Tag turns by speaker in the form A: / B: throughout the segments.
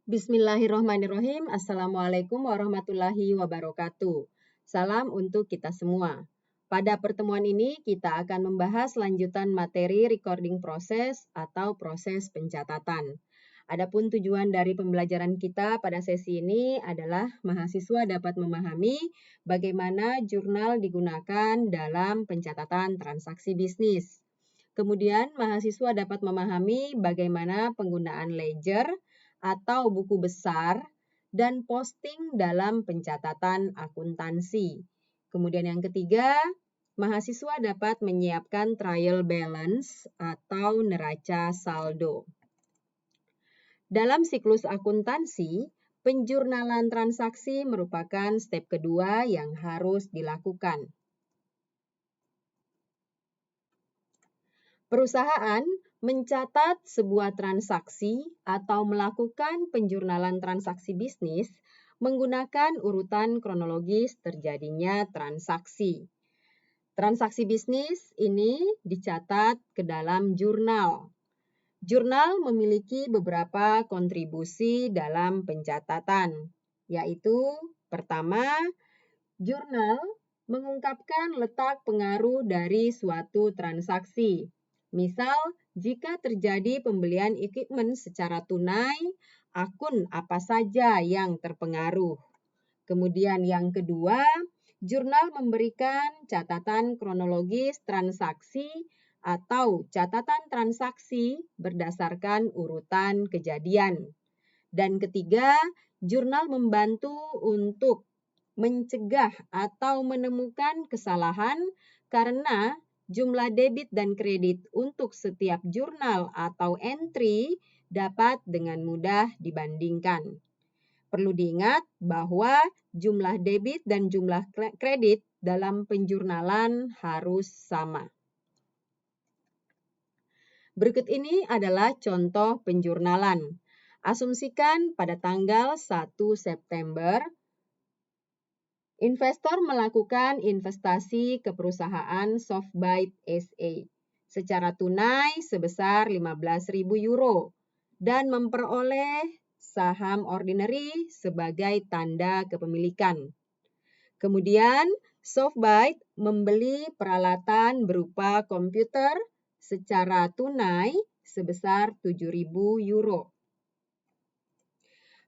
A: Bismillahirrohmanirrohim. Assalamualaikum warahmatullahi wabarakatuh. Salam untuk kita semua. Pada pertemuan ini kita akan membahas lanjutan materi recording proses atau proses pencatatan. Adapun tujuan dari pembelajaran kita pada sesi ini adalah mahasiswa dapat memahami bagaimana jurnal digunakan dalam pencatatan transaksi bisnis. Kemudian mahasiswa dapat memahami bagaimana penggunaan ledger atau buku besar dan posting dalam pencatatan akuntansi. Kemudian yang ketiga, mahasiswa dapat menyiapkan trial balance atau neraca saldo. Dalam siklus akuntansi, penjurnalan transaksi merupakan step kedua yang harus dilakukan. Perusahaan mencatat sebuah transaksi atau melakukan penjurnalan transaksi bisnis menggunakan urutan kronologis terjadinya transaksi. Transaksi bisnis ini dicatat ke dalam jurnal. Jurnal memiliki beberapa kontribusi dalam pencatatan, yaitu pertama, jurnal mengungkapkan letak pengaruh dari suatu transaksi. Misal, jika terjadi pembelian equipment secara tunai, akun apa saja yang terpengaruh. Kemudian yang kedua, jurnal memberikan catatan kronologis transaksi atau catatan transaksi berdasarkan urutan kejadian. Dan ketiga, jurnal membantu untuk mencegah atau menemukan kesalahan karena jumlah debit dan kredit untuk setiap jurnal atau entry dapat dengan mudah dibandingkan. Perlu diingat bahwa jumlah debit dan jumlah kredit dalam penjurnalan harus sama. Berikut ini adalah contoh penjurnalan. Asumsikan pada tanggal 1 September, investor melakukan investasi ke perusahaan Softbyte SA secara tunai sebesar 15.000 euro dan memperoleh saham ordinary sebagai tanda kepemilikan. Kemudian Softbyte membeli peralatan berupa komputer secara tunai sebesar 7.000 euro.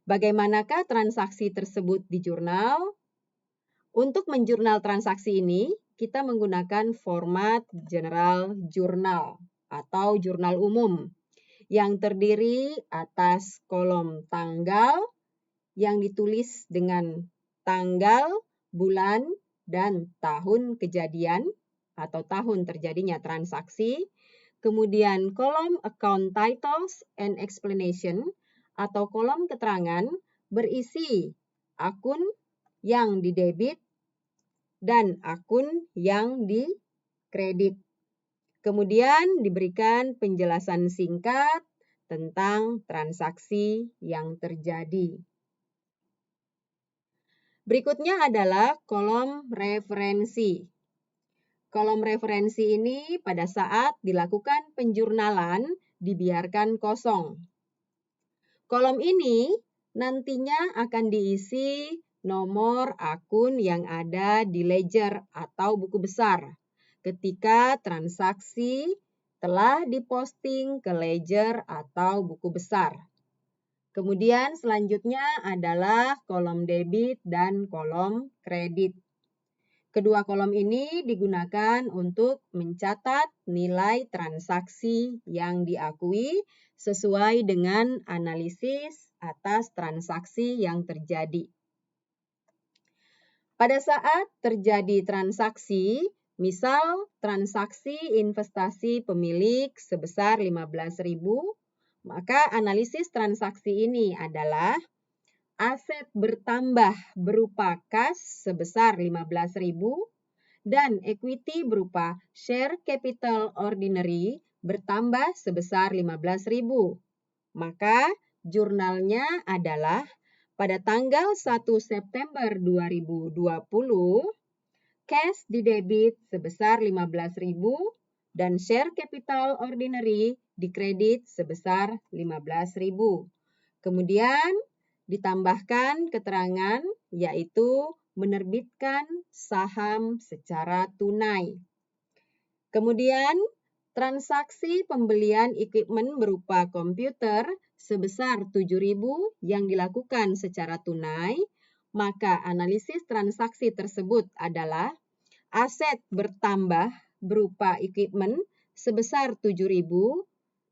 A: Bagaimanakah transaksi tersebut di jurnal? Untuk menjurnal transaksi ini, kita menggunakan format general journal atau jurnal umum yang terdiri atas kolom tanggal yang ditulis dengan tanggal, bulan, dan tahun kejadian atau tahun terjadinya transaksi. Kemudian kolom account titles and explanation atau kolom keterangan berisi akun yang didebit dan akun yang dikredit. Kemudian diberikan penjelasan singkat tentang transaksi yang terjadi. Berikutnya adalah kolom referensi. Kolom referensi ini pada saat dilakukan penjurnalan dibiarkan kosong. Kolom ini nantinya akan diisi nomor akun yang ada di ledger atau buku besar ketika transaksi telah diposting ke ledger atau buku besar. Kemudian selanjutnya adalah kolom debit dan kolom kredit. Kedua kolom ini digunakan untuk mencatat nilai transaksi yang diakui sesuai dengan analisis atas transaksi yang terjadi. Pada saat terjadi transaksi, misal transaksi investasi pemilik sebesar 15.000, maka analisis transaksi ini adalah aset bertambah berupa kas sebesar 15.000 dan equity berupa share capital ordinary bertambah sebesar 15.000. Maka jurnalnya adalah pada tanggal 1 September 2020, cash didebit sebesar 15.000 dan share capital ordinary dikredit sebesar 15.000. Kemudian ditambahkan keterangan yaitu menerbitkan saham secara tunai. Kemudian, transaksi pembelian equipment berupa komputer sebesar 7.000 yang dilakukan secara tunai, maka analisis transaksi tersebut adalah aset bertambah berupa equipment sebesar 7.000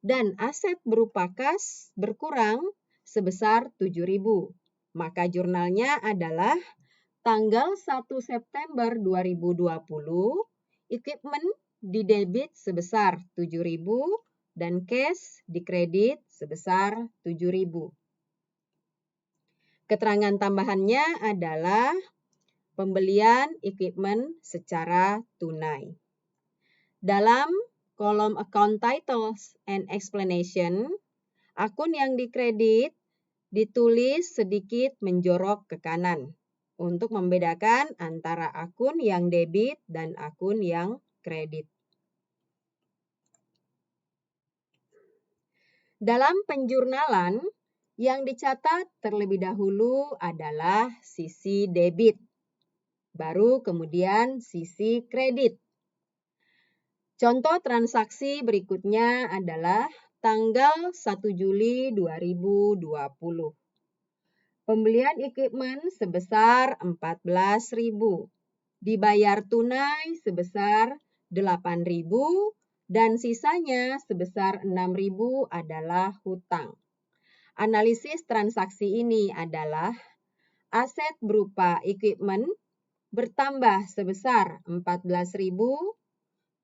A: dan aset berupa kas berkurang sebesar 7.000. Maka jurnalnya adalah tanggal 1 September 2020, equipment didebit sebesar 7.000 dan cash dikredit sebesar 7.000. Keterangan tambahannya adalah pembelian equipment secara tunai. Dalam kolom account titles and explanation, akun yang dikredit ditulis sedikit menjorok ke kanan untuk membedakan antara akun yang debit dan akun yang kredit. Dalam penjurnalan, yang dicatat terlebih dahulu adalah sisi debit, baru kemudian sisi kredit. Contoh transaksi berikutnya adalah tanggal 1 Juli 2020. Pembelian equipment sebesar 14.000, dibayar tunai sebesar 8.000 dan sisanya sebesar 6.000 adalah hutang. Analisis transaksi ini adalah aset berupa equipment bertambah sebesar 14.000,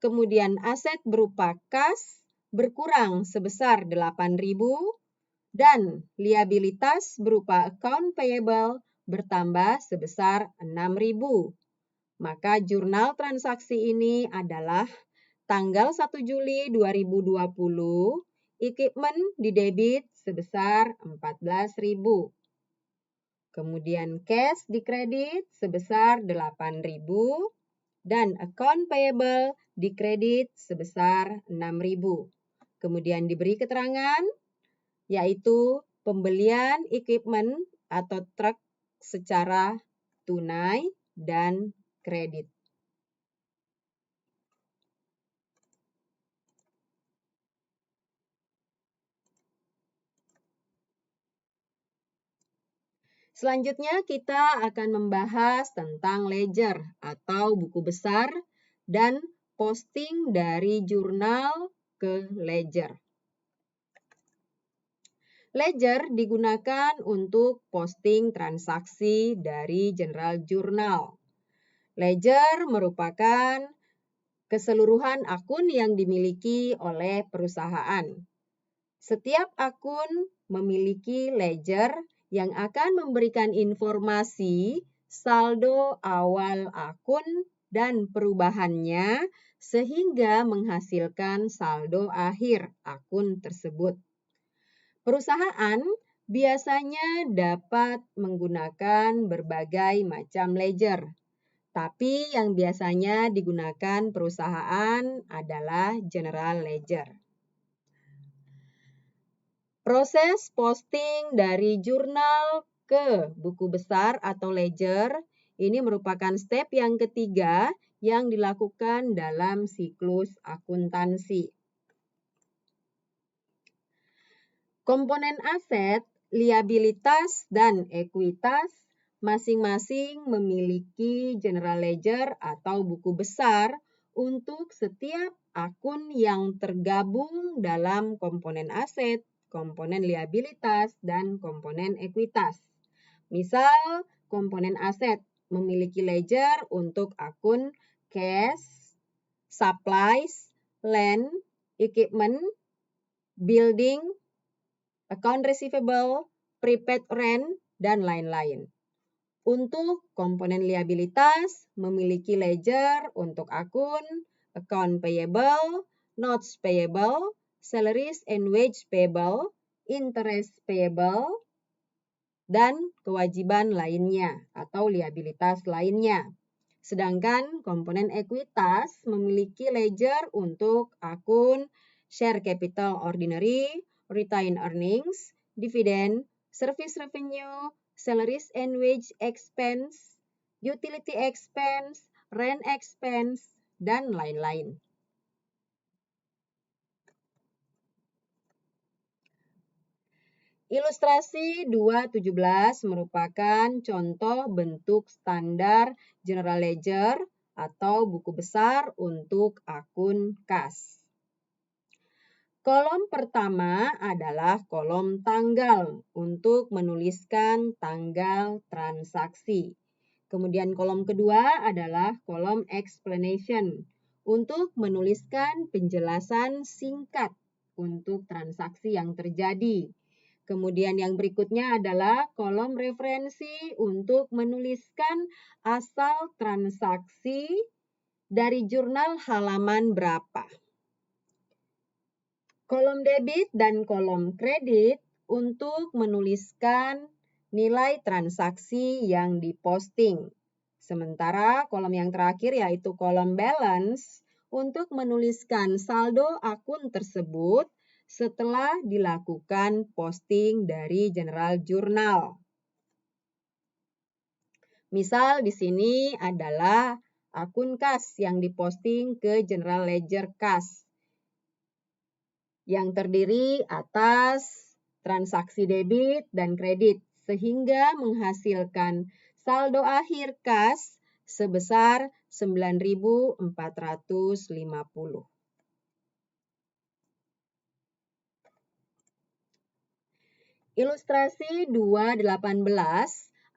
A: kemudian aset berupa kas berkurang sebesar 8.000, dan liabilitas berupa account payable bertambah sebesar 6.000. Maka jurnal transaksi ini adalah tanggal 1 Juli 2020, equipment didebit sebesar 14.000. Kemudian cash dikredit sebesar 8.000 dan account payable dikredit sebesar 6.000. Kemudian diberi keterangan yaitu pembelian equipment atau truk secara tunai dan kredit. Selanjutnya kita akan membahas tentang ledger atau buku besar dan posting dari jurnal ke ledger. Ledger digunakan untuk posting transaksi dari general journal. Ledger merupakan keseluruhan akun yang dimiliki oleh perusahaan. Setiap akun memiliki ledger yang akan memberikan informasi saldo awal akun dan perubahannya sehingga menghasilkan saldo akhir akun tersebut. Perusahaan biasanya dapat menggunakan berbagai macam ledger, tapi yang biasanya digunakan perusahaan adalah general ledger. Proses posting dari jurnal ke buku besar atau ledger ini merupakan step yang ketiga yang dilakukan dalam siklus akuntansi. Komponen aset, liabilitas, dan ekuitas masing-masing memiliki general ledger atau buku besar untuk setiap akun yang tergabung dalam komponen aset, komponen liabilitas, dan komponen ekuitas. Misal, komponen aset memiliki ledger untuk akun cash, supplies, land, equipment, building, account receivable, prepaid rent, dan lain-lain. Untuk komponen liabilitas, memiliki ledger untuk akun, account payable, notes payable, salaries and wage payable, interest payable, dan kewajiban lainnya atau liabilitas lainnya. Sedangkan komponen ekuitas memiliki ledger untuk akun share capital ordinary, retained earnings, dividend, service revenue, salaries and wage expense, utility expense, rent expense, dan lain-lain. Ilustrasi 2.17 merupakan contoh bentuk standar General Ledger atau buku besar untuk akun kas. Kolom pertama adalah kolom tanggal untuk menuliskan tanggal transaksi. Kemudian kolom kedua adalah kolom explanation untuk menuliskan penjelasan singkat untuk transaksi yang terjadi. Kemudian yang berikutnya adalah kolom referensi untuk menuliskan asal transaksi dari jurnal halaman berapa. Kolom debit dan kolom kredit untuk menuliskan nilai transaksi yang diposting. Sementara kolom yang terakhir yaitu kolom balance untuk menuliskan saldo akun tersebut setelah dilakukan posting dari General Journal. Misal di sini adalah akun kas yang diposting ke General Ledger Kas yang terdiri atas transaksi debit dan kredit sehingga menghasilkan saldo akhir kas sebesar 9.450. Ilustrasi 2.18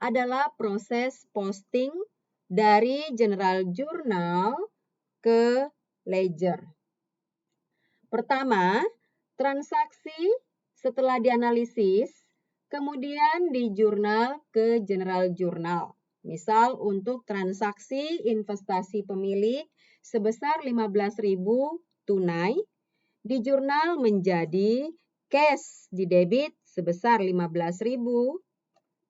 A: adalah proses posting dari General Journal ke Ledger. Pertama, transaksi setelah dianalisis, kemudian di jurnal ke General Journal. Misal untuk transaksi investasi pemilik sebesar 15.000 tunai, di jurnal menjadi cash di debit sebesar 15.000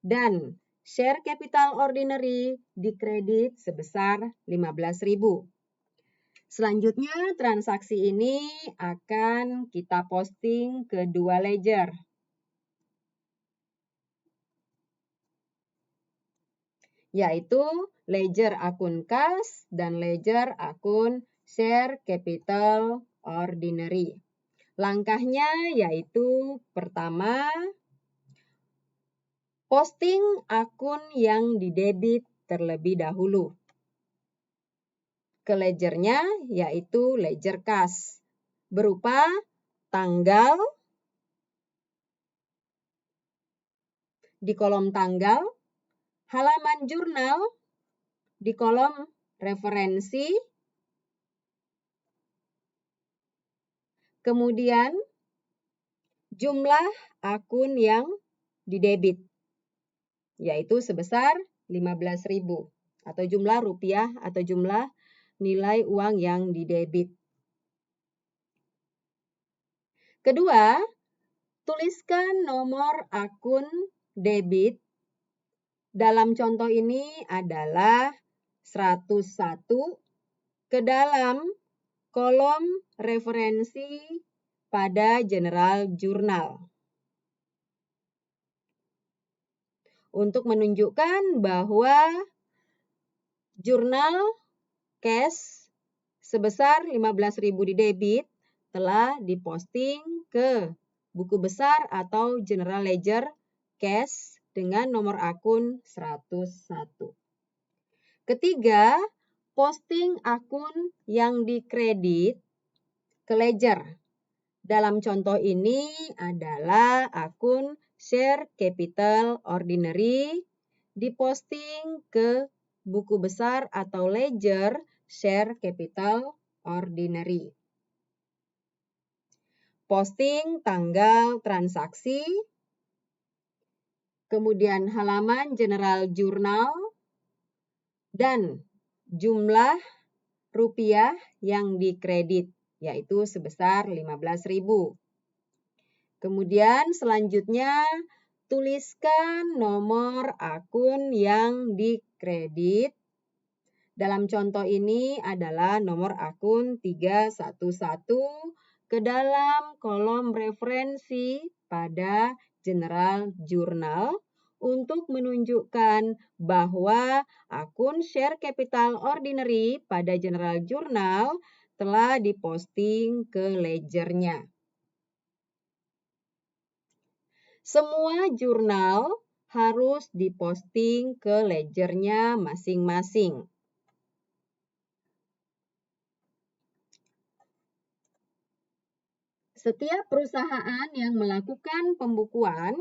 A: dan share capital ordinary di kredit sebesar 15.000. Selanjutnya transaksi ini akan kita posting ke dua ledger. Yaitu ledger akun kas dan ledger akun share capital ordinary. Langkahnya yaitu pertama, posting akun yang didebit terlebih dahulu ke ledgernya yaitu ledger kas berupa tanggal di kolom tanggal, halaman jurnal di kolom referensi, kemudian jumlah akun yang didebit yaitu sebesar 15.000 atau jumlah rupiah atau jumlah nilai uang yang didebit. Kedua, tuliskan nomor akun debit. Dalam contoh ini adalah 101 ke dalam kolom referensi pada General Journal. Untuk menunjukkan bahwa jurnal cash sebesar 15.000 di debit telah diposting ke buku besar atau General Ledger Cash dengan nomor akun 101. Ketiga, posting akun yang dikredit ke ledger. Dalam contoh ini adalah akun share capital ordinary diposting ke buku besar atau ledger share capital ordinary. Posting tanggal transaksi, kemudian halaman General Journal, dan jumlah rupiah yang dikredit, yaitu sebesar 15.000. Kemudian selanjutnya tuliskan nomor akun yang dikredit. Dalam contoh ini adalah nomor akun 311 ke dalam kolom referensi pada General Journal untuk menunjukkan bahwa akun share capital ordinary pada General Journal telah diposting ke ledgernya. Semua jurnal harus diposting ke ledgernya masing-masing. Setiap perusahaan yang melakukan pembukuan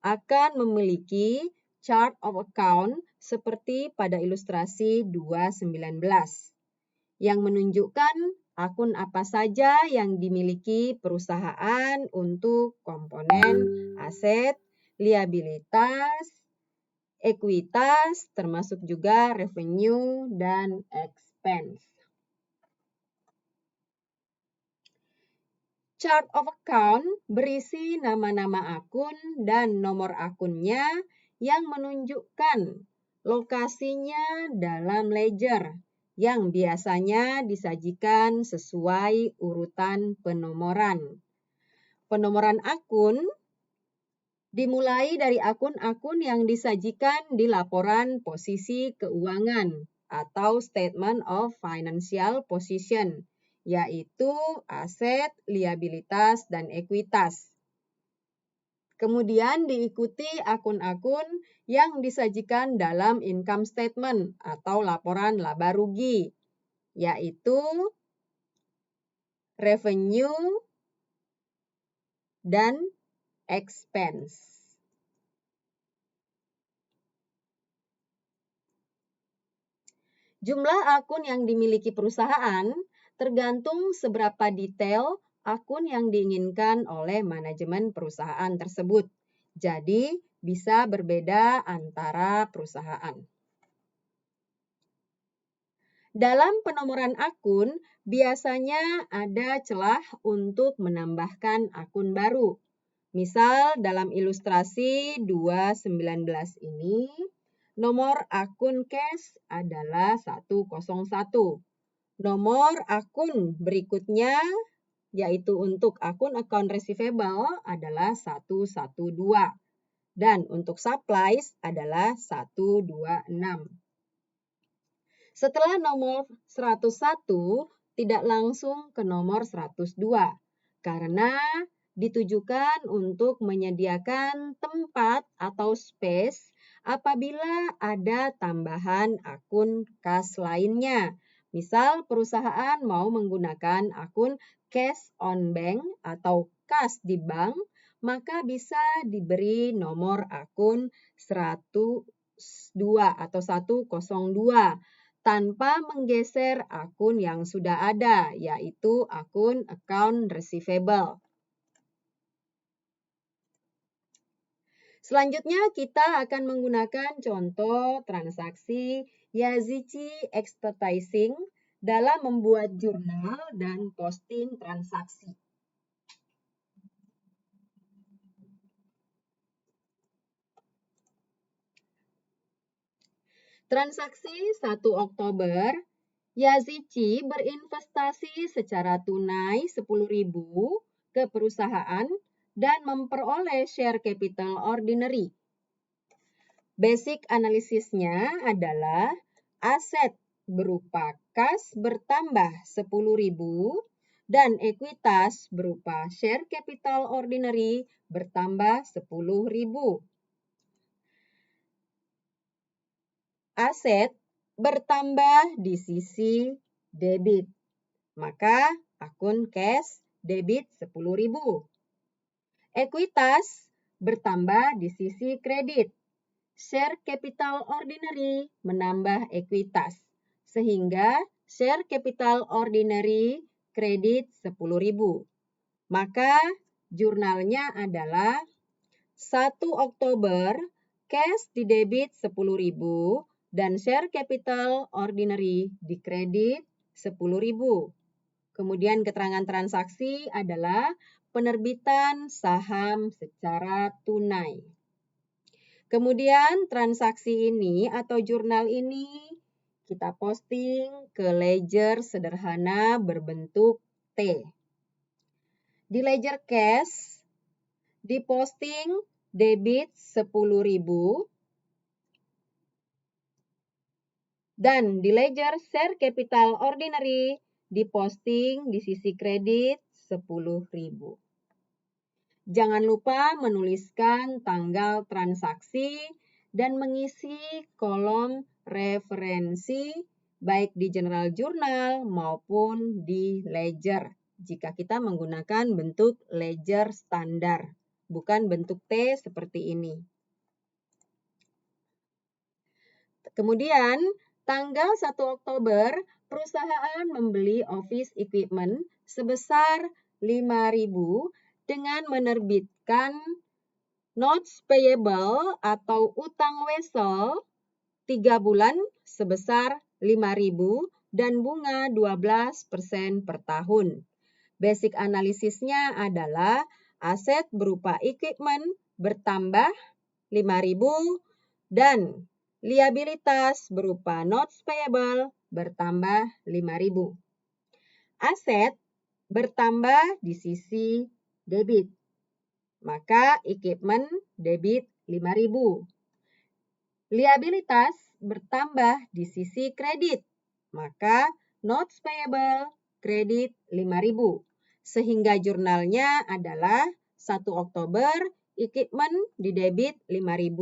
A: akan memiliki chart of account seperti pada ilustrasi 2.19 yang menunjukkan akun apa saja yang dimiliki perusahaan untuk komponen aset, liabilitas, ekuitas, termasuk juga revenue dan expense. Chart of account berisi nama-nama akun dan nomor akunnya yang menunjukkan lokasinya dalam ledger yang biasanya disajikan sesuai urutan penomoran. Penomoran akun dimulai dari akun-akun yang disajikan di laporan posisi keuangan atau Statement of Financial Position, yaitu aset, liabilitas, dan ekuitas. Kemudian diikuti akun-akun yang disajikan dalam income statement atau laporan laba rugi, yaitu revenue dan expense. Jumlah akun yang dimiliki perusahaan tergantung seberapa detail akun yang diinginkan oleh manajemen perusahaan tersebut. Jadi, bisa berbeda antara perusahaan. Dalam penomoran akun, biasanya ada celah untuk menambahkan akun baru. Misal dalam ilustrasi 2.19 ini, nomor akun cash adalah 101. Nomor akun berikutnya, yaitu untuk akun account receivable adalah 112. Dan untuk supplies adalah 126. Setelah nomor 101, tidak langsung ke nomor 102. Karena ditujukan untuk menyediakan tempat atau space apabila ada tambahan akun kas lainnya. Misal perusahaan mau menggunakan akun cash on bank atau kas di bank, maka bisa diberi nomor akun 102 atau 102 tanpa menggeser akun yang sudah ada, yaitu akun account receivable. Selanjutnya kita akan menggunakan contoh transaksi Yazici Expertising dalam membuat jurnal dan posting transaksi. Transaksi 1 Oktober, Yazici berinvestasi secara tunai 10.000 ke perusahaan dan memperoleh share capital ordinary. Basic analisisnya adalah aset berupa kas bertambah 10.000 dan ekuitas berupa share capital ordinary bertambah 10.000. Aset bertambah di sisi debit, maka akun cash debit 10.000. Ekuitas bertambah di sisi kredit. Share capital ordinary menambah ekuitas, sehingga share capital ordinary kredit 10.000. Maka jurnalnya adalah 1 Oktober cash di debit 10.000 dan share capital ordinary di kredit 10.000. Kemudian keterangan transaksi adalah penerbitan saham secara tunai. Kemudian transaksi ini atau jurnal ini kita posting ke ledger sederhana berbentuk T. Di ledger cash diposting debit 10.000, dan di ledger share capital ordinary diposting di sisi kredit 10.000. Jangan lupa menuliskan tanggal transaksi dan mengisi kolom referensi baik di general journal maupun di ledger jika kita menggunakan bentuk ledger standar, bukan bentuk T seperti ini. Kemudian, tanggal 1 Oktober, perusahaan membeli office equipment sebesar 5.000 dengan menerbitkan notes payable atau utang wesel 3 bulan sebesar 5.000 dan bunga 12% per tahun. Basic analisisnya adalah aset berupa equipment bertambah 5.000 dan liabilitas berupa notes payable bertambah 5.000. Aset bertambah di sisi debit, maka equipment debit 5.000. Liabilitas bertambah di sisi kredit, maka notes payable kredit 5.000. Sehingga jurnalnya adalah 1 Oktober equipment di debit 5.000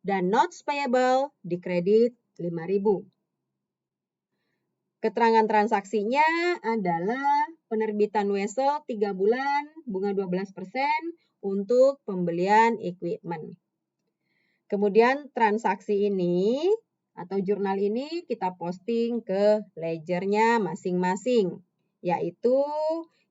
A: dan notes payable di kredit 5.000. Keterangan transaksinya adalah penerbitan wesel 3 bulan, bunga 12% untuk pembelian equipment. Kemudian transaksi ini atau jurnal ini kita posting ke ledgernya masing-masing, yaitu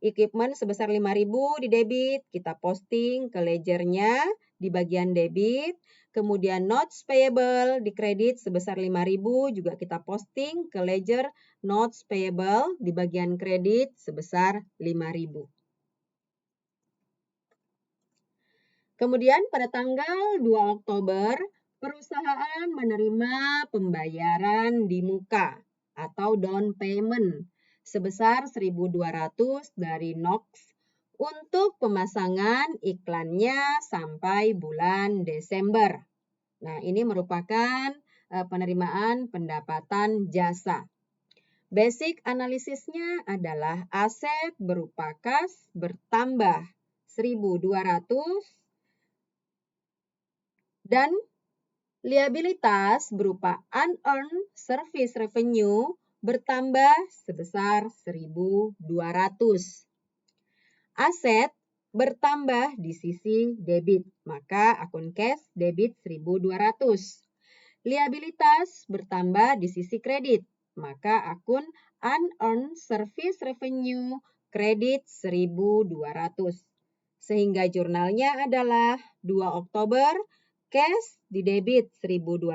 A: equipment sebesar 5.000 di debit, kita posting ke ledgernya di bagian debit. Kemudian notes payable di kredit sebesar 5.000 juga kita posting ke ledger notes payable di bagian kredit sebesar 5.000. Kemudian pada tanggal 2 Oktober, perusahaan menerima pembayaran di muka atau down payment sebesar 1.200 dari NOX untuk pemasangan iklannya sampai bulan Desember. Nah, ini merupakan penerimaan pendapatan jasa. Basic analisisnya adalah aset berupa kas bertambah 1.200 dan liabilitas berupa unearned service revenue bertambah sebesar 1.200. Aset bertambah di sisi debit, maka akun cash debit 1.200. Liabilitas bertambah di sisi kredit, maka akun unearned service revenue kredit 1.200. Sehingga jurnalnya adalah 2 Oktober, cash di debit 1.200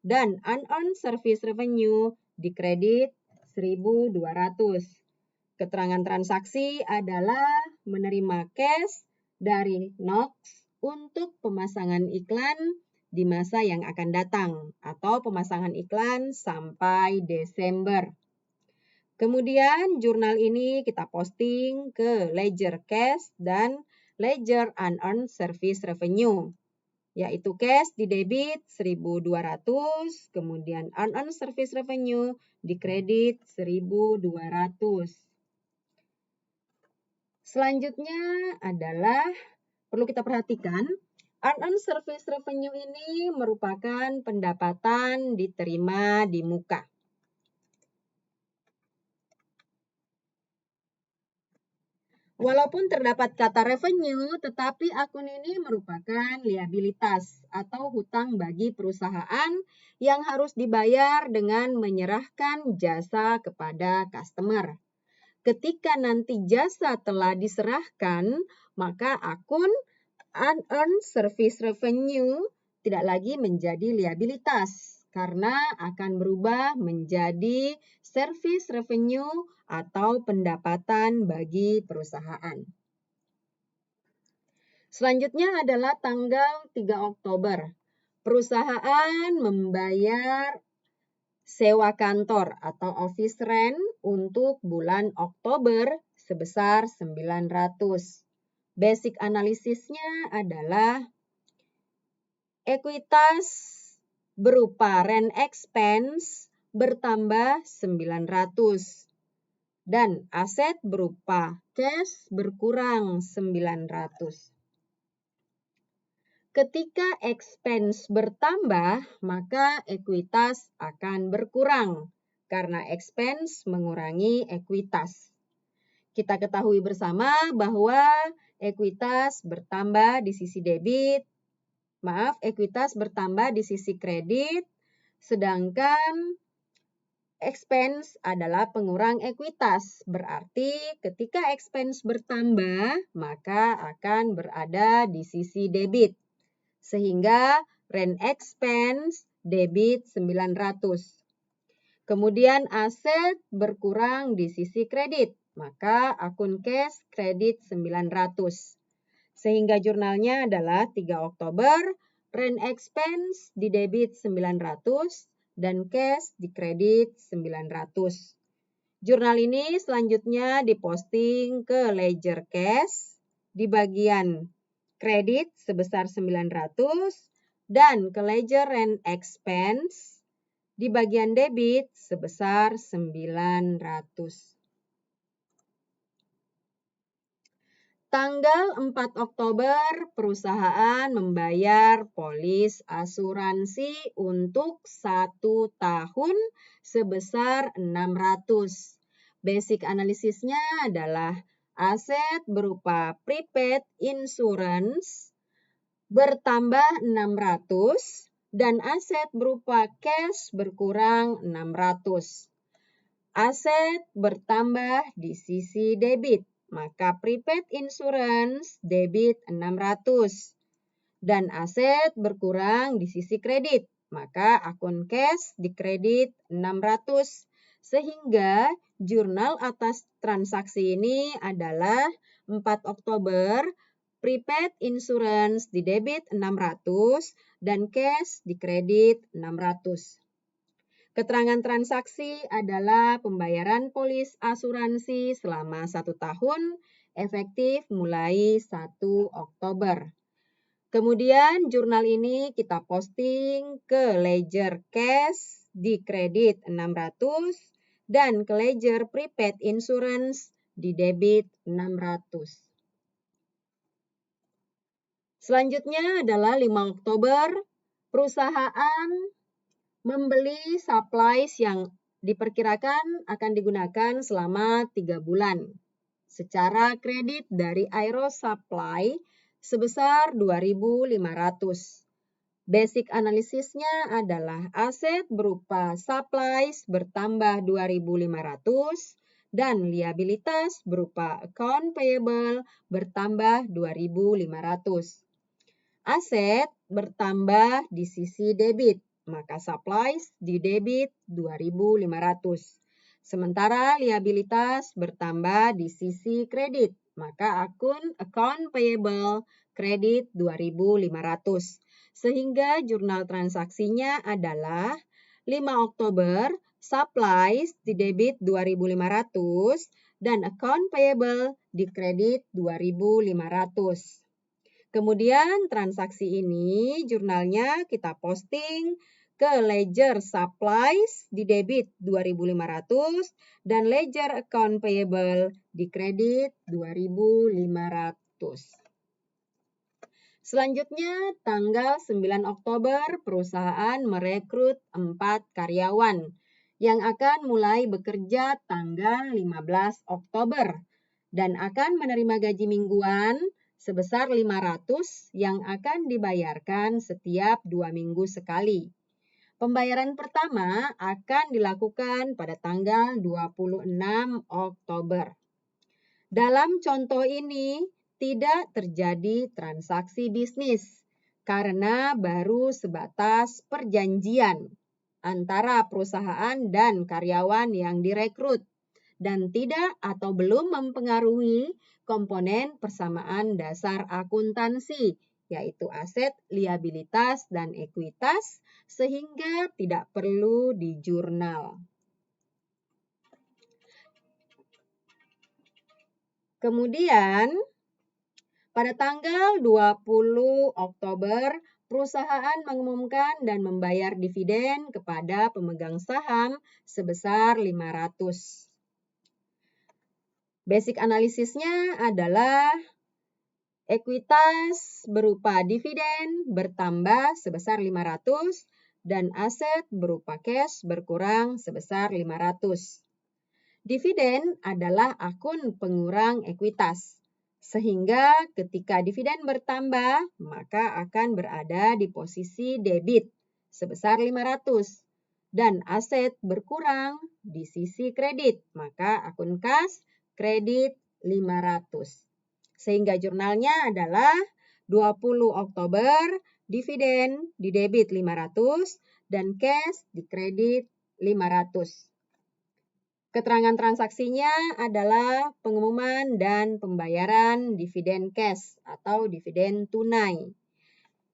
A: dan unearned service revenue di kredit 1.200. Keterangan transaksi adalah menerima cash dari NOX untuk pemasangan iklan di masa yang akan datang atau pemasangan iklan sampai Desember. Kemudian jurnal ini kita posting ke ledger cash dan ledger unearned service revenue, yaitu cash di debit 1.200, kemudian unearned service revenue di kredit 1.200. Selanjutnya adalah perlu kita perhatikan, unearned service revenue ini merupakan pendapatan diterima di muka. Walaupun terdapat kata revenue, tetapi akun ini merupakan liabilitas atau hutang bagi perusahaan yang harus dibayar dengan menyerahkan jasa kepada customer. Ketika nanti jasa telah diserahkan, maka akun unearned service revenue tidak lagi menjadi liabilitas karena akan berubah menjadi service revenue atau pendapatan bagi perusahaan. Selanjutnya adalah tanggal 3 Oktober. Perusahaan membayar sewa kantor atau office rent untuk bulan Oktober sebesar 900. Basic analisisnya adalah ekuitas berupa rent expense bertambah 900 dan aset berupa cash berkurang 900. Ketika expense bertambah, maka ekuitas akan berkurang karena expense mengurangi ekuitas. Kita ketahui bersama bahwa ekuitas bertambah di sisi ekuitas bertambah di sisi kredit, sedangkan expense adalah pengurang ekuitas. Berarti ketika expense bertambah, maka akan berada di sisi debit. Sehingga rent expense debit 900. Kemudian aset berkurang di sisi kredit, maka akun cash kredit 900. Sehingga jurnalnya adalah 3 Oktober, rent expense di debit 900 dan cash di kredit 900. Jurnal ini selanjutnya diposting ke ledger cash di bagian kredit sebesar 900 dan ke ledger rent expense di bagian debit sebesar 900. Tanggal 4 Oktober, perusahaan membayar polis asuransi untuk 1 tahun sebesar 600. Basic analisisnya adalah aset berupa prepaid insurance bertambah 600 dan aset berupa cash berkurang 600. Aset bertambah di sisi debit, maka prepaid insurance debit 600 dan aset berkurang di sisi kredit, maka akun cash di kredit 600. Sehingga jurnal atas transaksi ini adalah 4 Oktober, prepaid insurance di debit 600 dan cash di kredit 600. Keterangan transaksi adalah pembayaran polis asuransi selama 1 tahun, efektif mulai 1 Oktober. Kemudian jurnal ini kita posting ke ledger cash di kredit 600 dan ke ledger prepaid insurance di debit 600. Selanjutnya adalah 5 Oktober, perusahaan membeli supplies yang diperkirakan akan digunakan selama 3 bulan secara kredit dari Aero Supply sebesar 2.500. Basic analisisnya adalah aset berupa supplies bertambah 2.500 dan liabilitas berupa account payable bertambah 2.500. Aset bertambah di sisi debit, maka supplies di debit 2.500. Sementara liabilitas bertambah di sisi kredit, maka account payable kredit 2.500. Sehingga jurnal transaksinya adalah 5 Oktober, supplies di debit 2.500 dan account payable di kredit 2.500. Kemudian transaksi ini jurnalnya kita posting ke ledger supplies di debit 2.500 dan ledger account payable di kredit 2.500. Selanjutnya tanggal 9 Oktober perusahaan merekrut 4 karyawan yang akan mulai bekerja tanggal 15 Oktober dan akan menerima gaji mingguan sebesar 500 yang akan dibayarkan setiap 2 minggu sekali. Pembayaran pertama akan dilakukan pada tanggal 26 Oktober. Dalam contoh ini tidak terjadi transaksi bisnis karena baru sebatas perjanjian antara perusahaan dan karyawan yang direkrut dan tidak atau belum mempengaruhi komponen persamaan dasar akuntansi, yaitu aset, liabilitas, dan ekuitas, sehingga tidak perlu di jurnal. Kemudian, Pada tanggal 20 Oktober, perusahaan mengumumkan dan membayar dividen kepada pemegang saham sebesar 500. Basic analisisnya adalah ekuitas berupa dividen bertambah sebesar 500 dan aset berupa cash berkurang sebesar 500. Dividen adalah akun pengurang ekuitas, sehingga ketika dividen bertambah, maka akan berada di posisi debit sebesar 500 dan aset berkurang di sisi kredit, maka akun kas kredit 500. Sehingga jurnalnya adalah 20 Oktober, dividen di debit 500 dan cash di kredit 500. Keterangan transaksinya adalah pengumuman dan pembayaran dividen cash atau dividen tunai.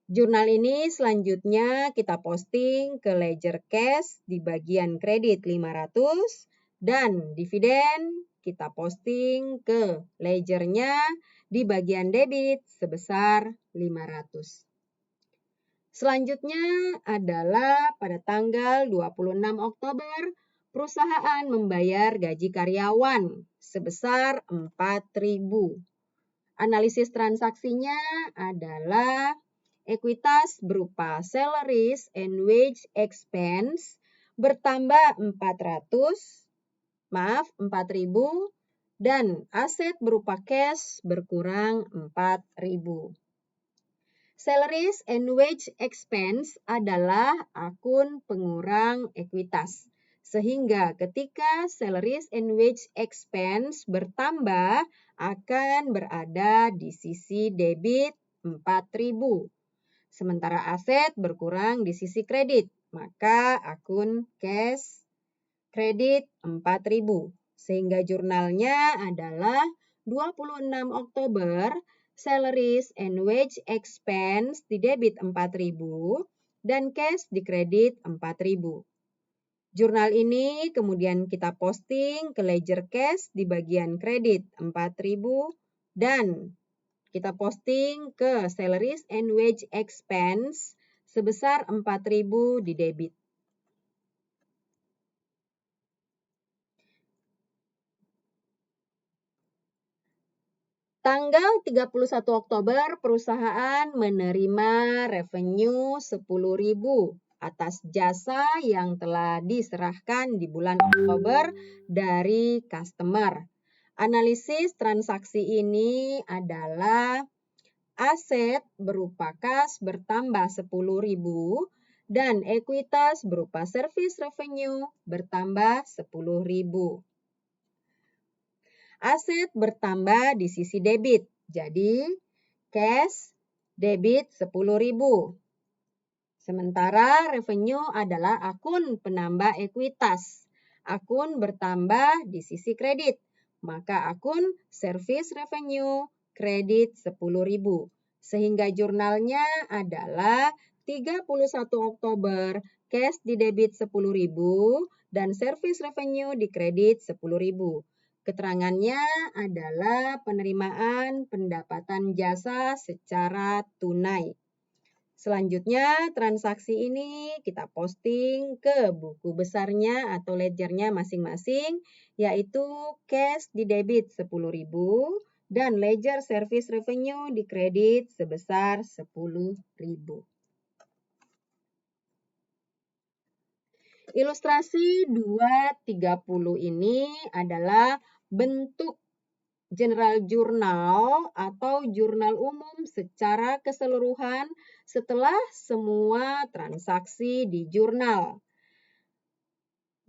A: Jurnal ini selanjutnya kita posting ke ledger cash di bagian kredit 500 dan dividen kita posting ke ledgernya di bagian debit sebesar 500. Selanjutnya adalah pada tanggal 26 Oktober, perusahaan membayar gaji karyawan sebesar 4.000. Analisis transaksinya adalah ekuitas berupa salaries and wage expense bertambah 4.000 dan aset berupa cash berkurang 4.000. Salaries and wage expense adalah akun pengurang ekuitas. Sehingga ketika salaries and wage expense bertambah akan berada di sisi debit 4.000. Sementara aset berkurang di sisi kredit, maka akun cash kredit 4.000. Sehingga jurnalnya adalah 26 Oktober, salaries and wage expense di debit 4.000 dan cash di kredit 4.000. Jurnal ini kemudian kita posting ke ledger cash di bagian kredit 4.000 dan kita posting ke salaries and wage expense sebesar 4.000 di debit. Tanggal 31 Oktober, perusahaan menerima revenue 10.000 atas jasa yang telah diserahkan di bulan Oktober dari customer. Analisis transaksi ini adalah aset berupa kas bertambah 10.000 dan ekuitas berupa service revenue bertambah 10.000. Aset bertambah di sisi debit, jadi cash debit 10.000. Sementara revenue adalah akun penambah ekuitas. Akun bertambah di sisi kredit, maka akun service revenue kredit 10.000. Sehingga jurnalnya adalah 31 Oktober, cash di debit 10.000 dan service revenue di kredit 10.000. Keterangannya adalah penerimaan pendapatan jasa secara tunai. Selanjutnya, transaksi ini kita posting ke buku besarnya atau ledgernya masing-masing, yaitu cash di debit 10.000 dan ledger service revenue di kredit sebesar 10.000. Ilustrasi 230 ini adalah bentuk general jurnal atau jurnal umum secara keseluruhan setelah semua transaksi di jurnal.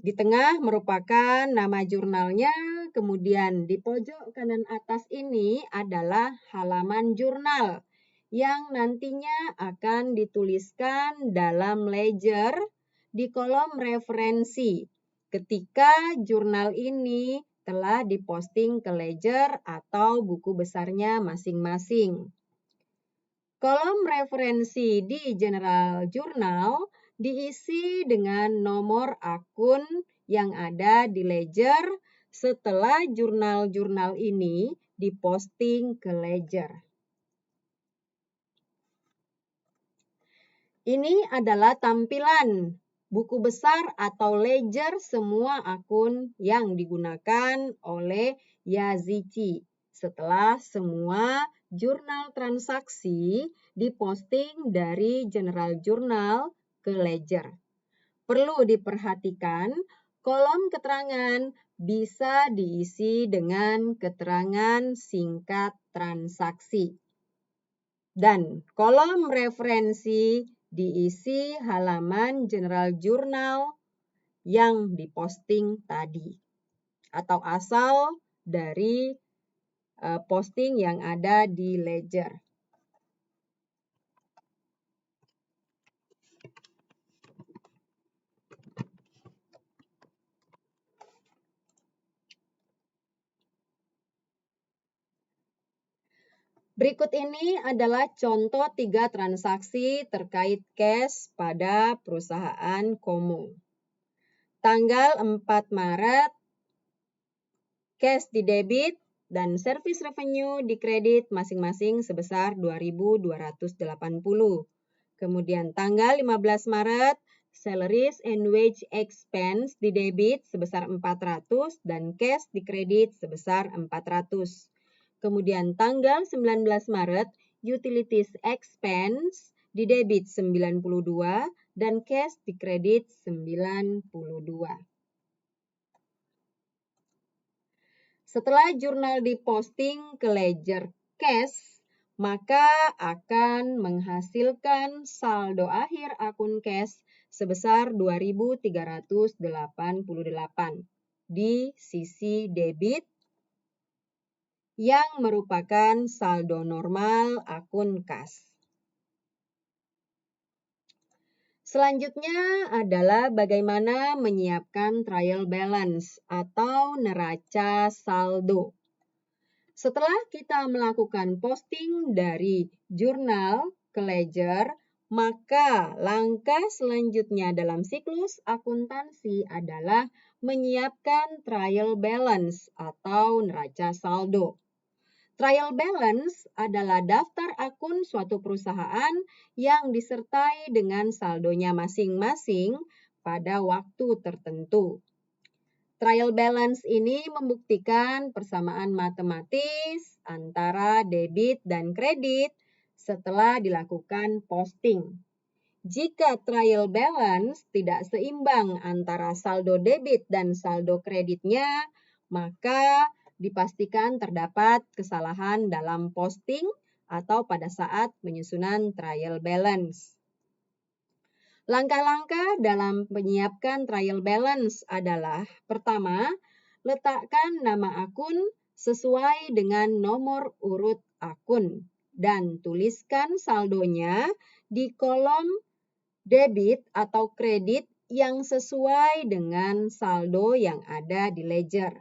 A: Di tengah merupakan nama jurnalnya, kemudian di pojok kanan atas ini adalah halaman jurnal yang nantinya akan dituliskan dalam ledger di kolom referensi ketika jurnal ini telah diposting ke ledger atau buku besarnya masing-masing. Kolom referensi di General Journal diisi dengan nomor akun yang ada di ledger setelah jurnal-jurnal ini diposting ke ledger. Ini adalah tampilan buku besar atau ledger semua akun yang digunakan oleh Yazici setelah semua jurnal transaksi diposting dari General Journal ke ledger. Perlu diperhatikan, kolom keterangan bisa diisi dengan keterangan singkat transaksi. Dan kolom referensi diisi halaman General Journal yang diposting tadi atau asal dari posting yang ada di ledger. Berikut ini adalah contoh 3 transaksi terkait cash pada perusahaan Komo. Tanggal 4 Maret, cash di debit dan service revenue di kredit masing-masing sebesar 2.280. Kemudian tanggal 15 Maret, salaries and wage expense di debit sebesar 400 dan cash di kredit sebesar 400. Kemudian tanggal 19 Maret, utilities expense di debit 92 dan cash di kredit 92. Setelah jurnal diposting ke ledger cash, maka akan menghasilkan saldo akhir akun cash sebesar 2.388 di sisi debit yang merupakan saldo normal akun kas. Selanjutnya adalah bagaimana menyiapkan trial balance atau neraca saldo. Setelah kita melakukan posting dari jurnal ke ledger, maka langkah selanjutnya dalam siklus akuntansi adalah menyiapkan trial balance atau neraca saldo. Trial balance adalah daftar akun suatu perusahaan yang disertai dengan saldonya masing-masing pada waktu tertentu. Trial balance ini membuktikan persamaan matematis antara debit dan kredit setelah dilakukan posting. Jika trial balance tidak seimbang antara saldo debit dan saldo kreditnya, maka dipastikan terdapat kesalahan dalam posting atau pada saat penyusunan trial balance. Langkah-langkah dalam menyiapkan trial balance adalah: pertama, letakkan nama akun sesuai dengan nomor urut akun dan tuliskan saldonya di kolom debit atau kredit yang sesuai dengan saldo yang ada di ledger.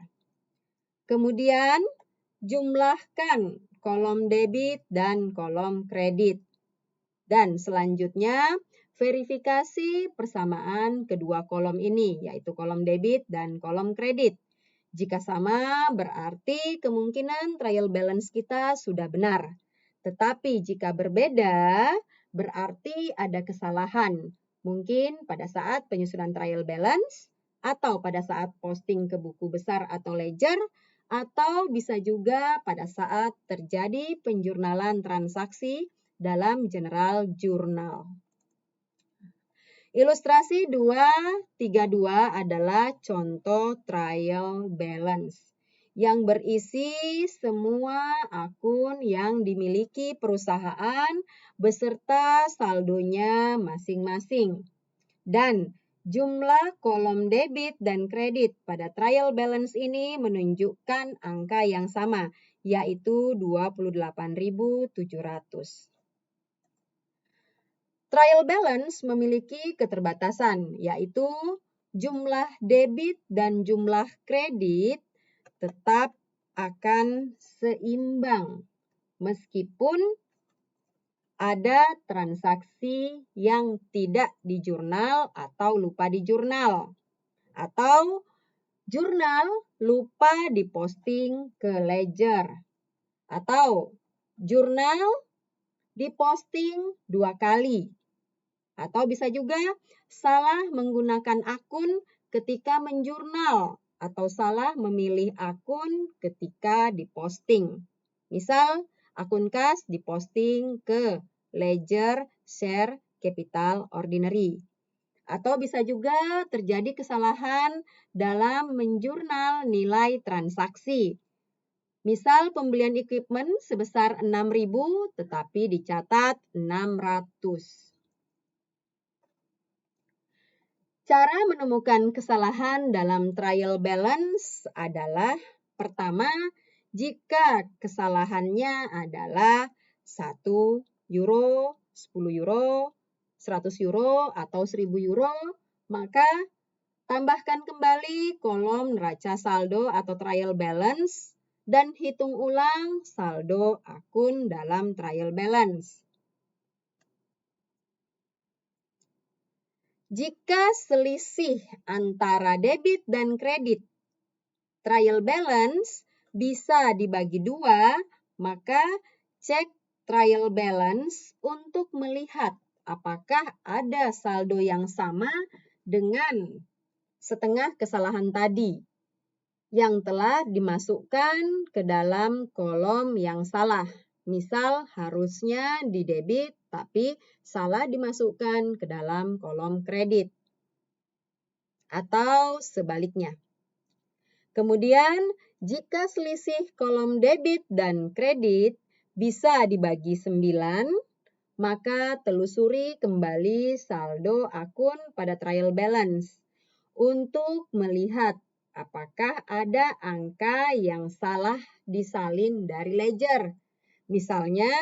A: Kemudian, jumlahkan kolom debit dan kolom kredit. Dan selanjutnya, verifikasi persamaan kedua kolom ini, yaitu kolom debit dan kolom kredit. Jika sama, berarti kemungkinan trial balance kita sudah benar. Tetapi jika berbeda, berarti ada kesalahan. Mungkin pada saat penyusunan trial balance, atau pada saat posting ke buku besar atau ledger, atau bisa juga pada saat terjadi penjurnalan transaksi dalam General Journal. Ilustrasi 232 adalah contoh trial balance yang berisi semua akun yang dimiliki perusahaan beserta saldonya masing-masing. Dan jumlah kolom debit dan kredit pada trial balance ini menunjukkan angka yang sama, yaitu 28.700. Trial balance memiliki keterbatasan, yaitu jumlah debit dan jumlah kredit tetap akan seimbang meskipun ada transaksi yang tidak di jurnal atau lupa di jurnal, atau jurnal lupa diposting ke ledger, atau jurnal diposting 2 kali, Atau bisa juga salah menggunakan akun ketika menjurnal atau salah memilih akun ketika diposting. Misal, akun kas diposting ke ledger share capital ordinary. Atau bisa juga terjadi kesalahan dalam menjurnal nilai transaksi. Misal pembelian equipment sebesar 6.000 tetapi dicatat 600. Cara menemukan kesalahan dalam trial balance adalah pertama, jika kesalahannya adalah 1 euro, 10 euro, 100 euro, atau 1000 euro, maka tambahkan kembali kolom neraca saldo atau trial balance dan hitung ulang saldo akun dalam trial balance. Jika selisih antara debit dan kredit trial balance bisa dibagi dua, maka cek trial balance untuk melihat apakah ada saldo yang sama dengan setengah kesalahan tadi yang telah dimasukkan ke dalam kolom yang salah. Misal harusnya di debit tapi salah dimasukkan ke dalam kolom kredit. Atau sebaliknya. Kemudian jika selisih kolom debit dan kredit bisa dibagi 9, maka telusuri kembali saldo akun pada trial balance untuk melihat apakah ada angka yang salah disalin dari ledger. Misalnya,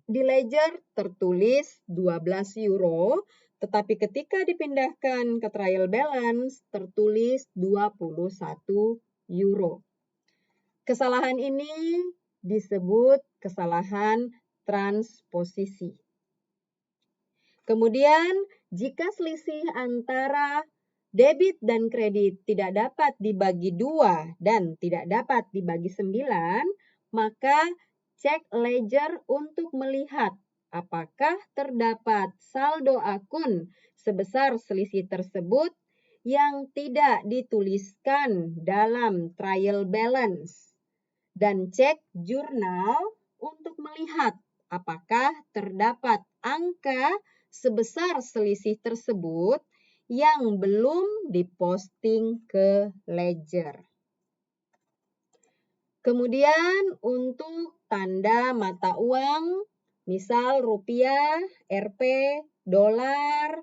A: di ledger tertulis 12 euro, tetapi ketika dipindahkan ke trial balance tertulis 21 euro. Kesalahan ini disebut kesalahan transposisi. Kemudian, jika selisih antara debit dan kredit tidak dapat dibagi 2 dan tidak dapat dibagi 9, maka cek ledger untuk melihat apakah terdapat saldo akun sebesar selisih tersebut yang tidak dituliskan dalam trial balance. Dan cek jurnal untuk melihat apakah terdapat angka sebesar selisih tersebut yang belum diposting ke ledger. Kemudian untuk tanda mata uang, misal rupiah, Rp, dolar,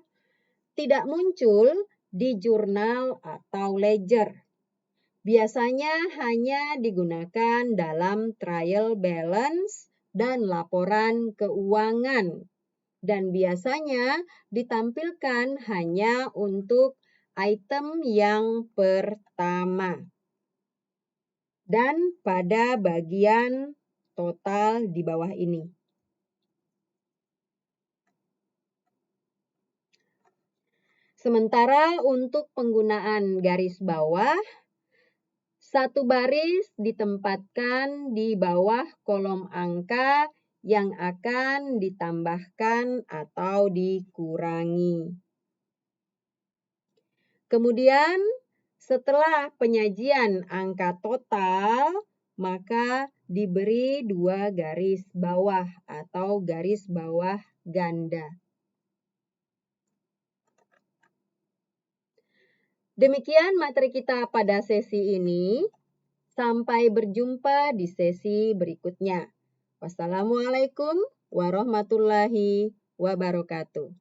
A: tidak muncul di jurnal atau ledger. Biasanya hanya digunakan dalam trial balance dan laporan keuangan. Dan biasanya ditampilkan hanya untuk item yang pertama. Dan pada bagian total di bawah ini. Sementara untuk penggunaan garis bawah, satu baris ditempatkan di bawah kolom angka yang akan ditambahkan atau dikurangi. Kemudian, setelah penyajian angka total, maka diberi 2 garis bawah atau garis bawah ganda. Demikian materi kita pada sesi ini. Sampai berjumpa di sesi berikutnya. Wassalamualaikum warahmatullahi wabarakatuh.